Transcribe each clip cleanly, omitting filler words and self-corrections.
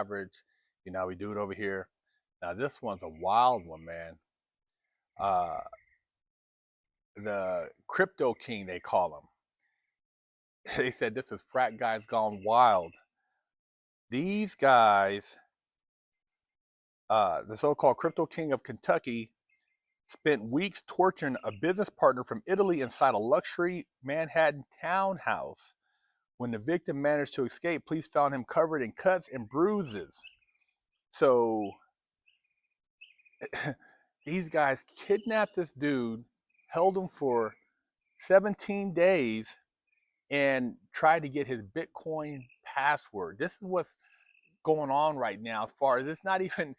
average. You know, we do it over here. Now this one's a wild one, man. Uh, the crypto king, they call him. They said this is frat guys gone wild. These guys, the so-called crypto king of Kentucky, spent weeks torturing a business partner from Italy inside a luxury Manhattan townhouse. When the victim managed to escape, police found him covered in cuts and bruises. So these guys kidnapped this dude, held him for 17 days, and tried to get his Bitcoin password. This is what's going on right now. As far as it's not even,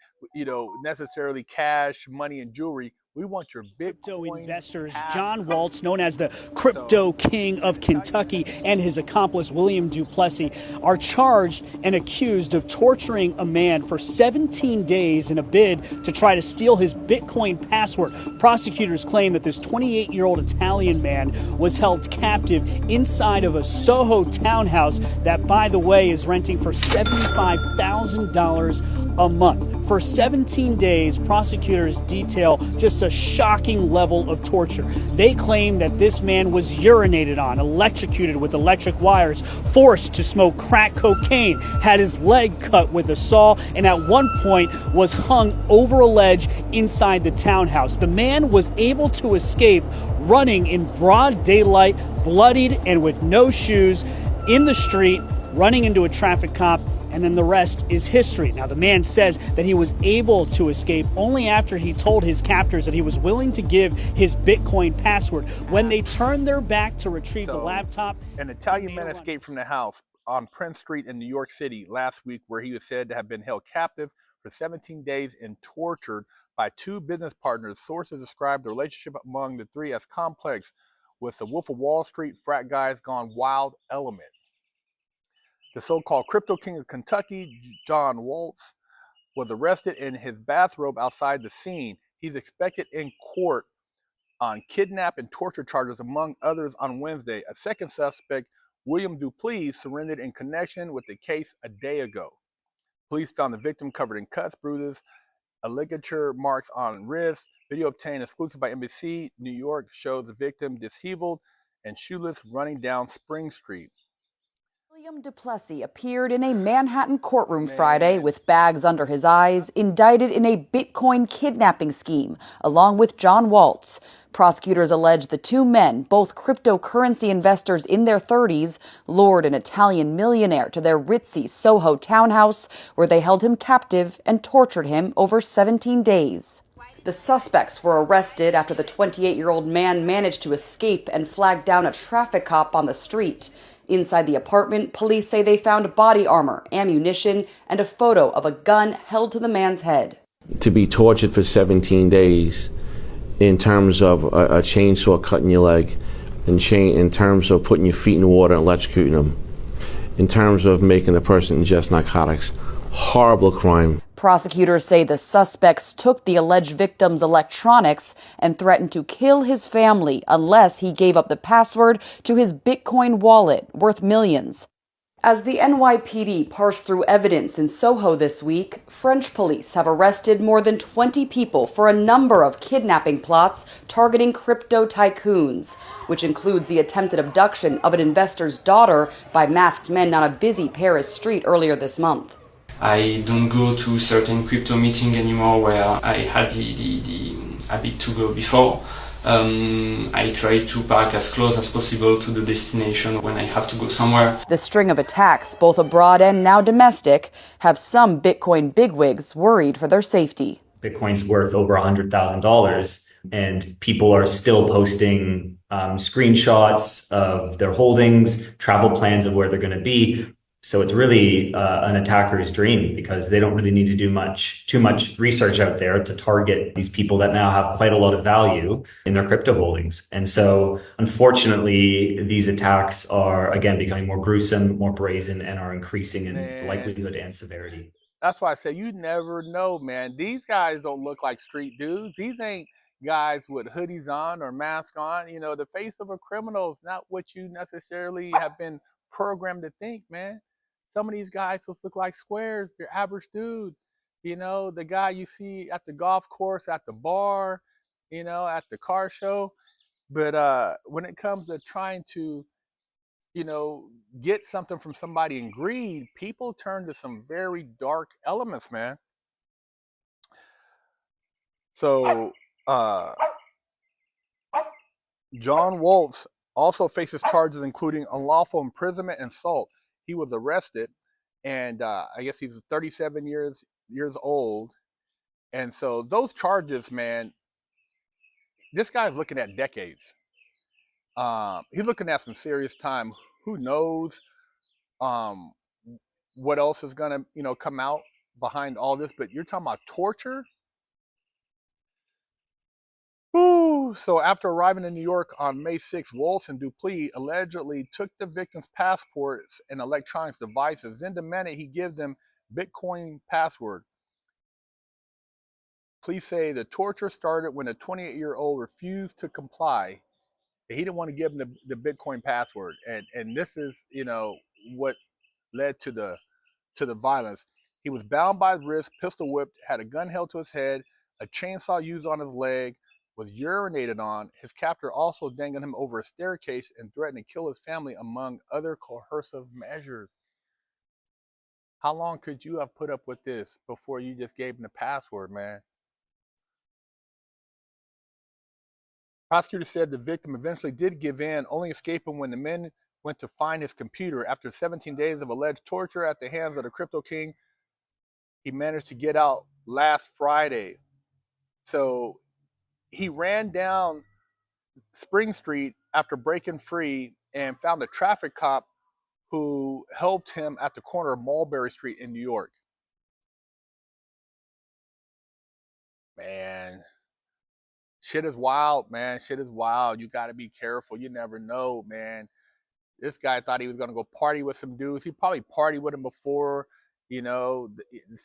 necessarily cash, money, and jewelry. We want your Crypto Bitcoin investors, password. John Waltz, known as the Crypto King of Kentucky, and his accomplice, William Duplessis, are charged and accused of torturing a man for 17 days in a bid to try to steal his Bitcoin password. Prosecutors claim that this 28-year-old Italian man was held captive inside of a Soho townhouse that, by the way, is renting for $75,000 a month. For 17 days, prosecutors detail just a shocking level of torture. They claim that this man was urinated on, electrocuted with electric wires, forced to smoke crack cocaine, had his leg cut with a saw, and at one point was hung over a ledge inside the townhouse. The man was able to escape running in broad daylight, bloodied and with no shoes, in the street, running into a traffic cop, and then the rest is history. Now, the man says that he was able to escape only after he told his captors that he was willing to give his Bitcoin password. When they turned their back to retrieve the laptop, an Italian man escaped from the house on Prince Street in New York City last week, where he was said to have been held captive for 17 days and tortured by two business partners. Sources described the relationship among the three as complex, with the Wolf of Wall Street frat guys gone wild element. The so-called crypto king of Kentucky, John Waltz, was arrested in his bathrobe outside the scene. He's expected in court on kidnap and torture charges, among others, on Wednesday. A second suspect, William Duplessis, surrendered in connection with the case a day ago. Police found the victim covered in cuts, bruises, ligature marks on wrists. Video obtained exclusive by NBC New York shows the victim disheveled and shoeless running down Spring Street. William Duplessis appeared in a Manhattan courtroom Friday with bags under his eyes, indicted in a Bitcoin kidnapping scheme, along with John Waltz. Prosecutors allege the two men, both cryptocurrency investors in their 30s, lured an Italian millionaire to their ritzy Soho townhouse, where they held him captive and tortured him over 17 days. The suspects were arrested after the 28-year-old man managed to escape and flag down a traffic cop on the street. Inside the apartment, police say they found body armor, ammunition, and a photo of a gun held to the man's head. To be tortured for 17 days in terms of a chainsaw cutting your leg, in terms of putting your feet in water and electrocuting them, in terms of making the person ingest narcotics, horrible crime. Prosecutors say the suspects took the alleged victim's electronics and threatened to kill his family unless he gave up the password to his Bitcoin wallet, worth millions. As the NYPD parsed through evidence in Soho this week, French police have arrested more than 20 people for a number of kidnapping plots targeting crypto tycoons, which includes the attempted abduction of an investor's daughter by masked men on a busy Paris street earlier this month. I don't go to certain crypto meeting anymore where I had the habit to go before. I try to park as close as possible to the destination when I have to go somewhere. The string of attacks, both abroad and now domestic, have some Bitcoin bigwigs worried for their safety. Bitcoin's worth over $100,000, and people are still posting screenshots of their holdings, travel plans of where they're going to be. So it's really an attacker's dream, because they don't really need to do too much research out there to target these people that now have quite a lot of value in their crypto holdings. And so, unfortunately, these attacks are, again, becoming more gruesome, more brazen, and are increasing in likelihood and severity. That's why I say you never know, man. These guys don't look like street dudes. These ain't guys with hoodies on or masks on. You know, the face of a criminal is not what you necessarily have been programmed to think, man. Some of these guys just look like squares. They're average dudes. The guy you see at the golf course, at the bar, at the car show. But when it comes to trying to, get something from somebody in greed, people turn to some very dark elements, man. So uh, John Waltz also faces charges including unlawful imprisonment and assault. He was arrested, and I guess he's 37 years old. And so those charges, man, this guy's looking at decades. He's looking at some serious time. Who knows um, what else is gonna, come out behind all this? But you're talking about torture. Whew. So after arriving in New York on May 6th, Waltz and Duplessis allegedly took the victims' passports and electronic devices, then demanded he give them Bitcoin password. Please say the torture started when a 28-year-old refused to comply. He didn't want to give them the Bitcoin password, and this is what led to the violence. He was bound by his wrist, pistol whipped, had a gun held to his head, a chainsaw used on his leg, was urinated on. His captor also dangled him over a staircase and threatened to kill his family, among other coercive measures. How long could you have put up with this before you just gave him the password, man? Prosecutor said the victim eventually did give in, only escaping when the men went to find his computer. After 17 days of alleged torture at the hands of the Crypto King, he managed to get out last Friday. So he ran down Spring Street after breaking free and found a traffic cop who helped him at the corner of Mulberry Street in New York. Man, shit is wild, man. Shit is wild. You got to be careful. You never know, man. This guy thought he was going to go party with some dudes. He probably partied with him before. It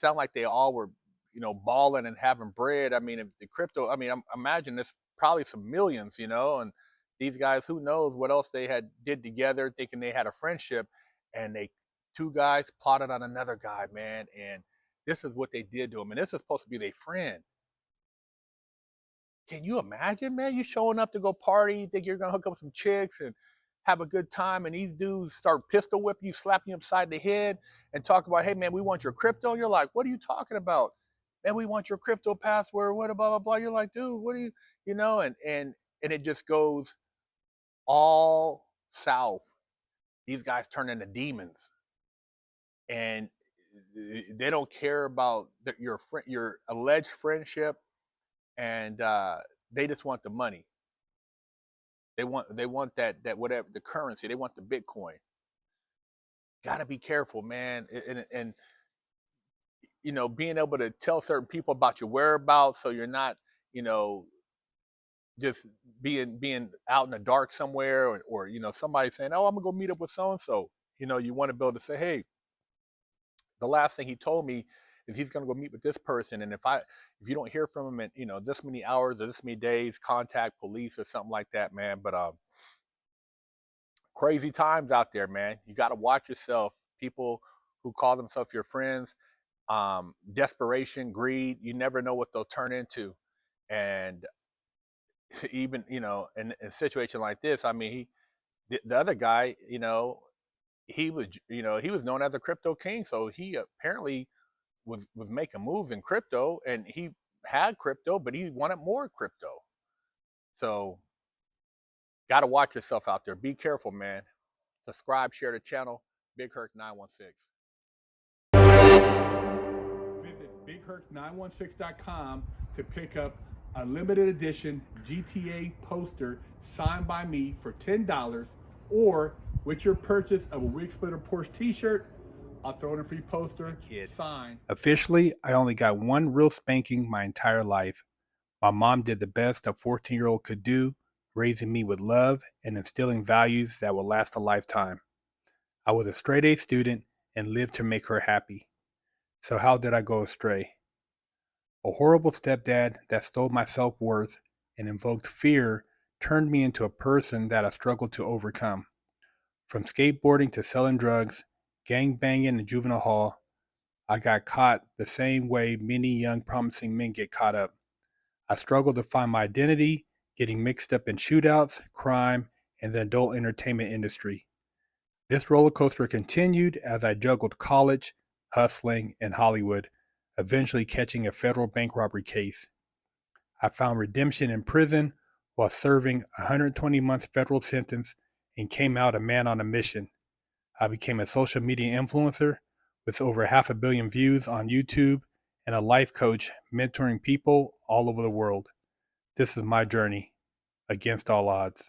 sounded like they all were, balling and having bread. I mean, if the crypto, imagine this probably some millions, and these guys, who knows what else they had did together, thinking they had a friendship, and two guys plotted on another guy, man, and this is what they did to him, and this is supposed to be their friend. Can you imagine, man? You showing up to go party, you think you're gonna hook up with some chicks and have a good time, and these dudes start pistol whipping you, slapping you upside the head, and talk about, hey man, we want your crypto. And you're like, what are you talking about? Man, we want your crypto password. What blah blah blah. You're like, dude, what are you, and it just goes all south. These guys turn into demons, and they don't care about your alleged friendship, and they just want the money. They want that whatever, the currency. They want the Bitcoin. Gotta be careful, man. And being able to tell certain people about your whereabouts, so you're not, just being out in the dark somewhere, or somebody saying, oh, I'm gonna go meet up with so and so. You want to be able to say, hey, the last thing he told me is he's gonna go meet with this person, and if you don't hear from him in this many hours or this many days, contact police or something like that, man. But crazy times out there, man. You got to watch yourself. People who call themselves your friends, desperation, greed, you never know what they'll turn into. And even, in a situation like this, I mean, the other guy, he was known as the Crypto King. So he apparently was making moves in crypto, and he had crypto, but he wanted more crypto. So got to watch yourself out there. Be careful, man. Subscribe, share the channel. BigHerc916. Visit BigHerc916.com to pick up a limited edition GTA poster signed by me for $10, or with your purchase of a Wig Splitter Porsche t-shirt, I'll throw in a free poster signed. Officially, I only got one real spanking my entire life. My mom did the best a 14-year-old could do, raising me with love and instilling values that will last a lifetime. I was a straight-A student and lived to make her happy. So how did I go astray? A horrible stepdad that stole my self-worth and invoked fear turned me into a person that I struggled to overcome. From skateboarding to selling drugs gang banging in juvenile hall. I got caught the same way many young promising men get caught up. I struggled to find my identity, getting mixed up in shootouts, crime, and the adult entertainment industry. This roller coaster continued as I juggled college, hustling, and Hollywood, eventually catching a federal bank robbery case. I found redemption in prison while serving a 120-month federal sentence and came out a man on a mission. I became a social media influencer with over 500 million views on YouTube and a life coach mentoring people all over the world. This is my journey against all odds.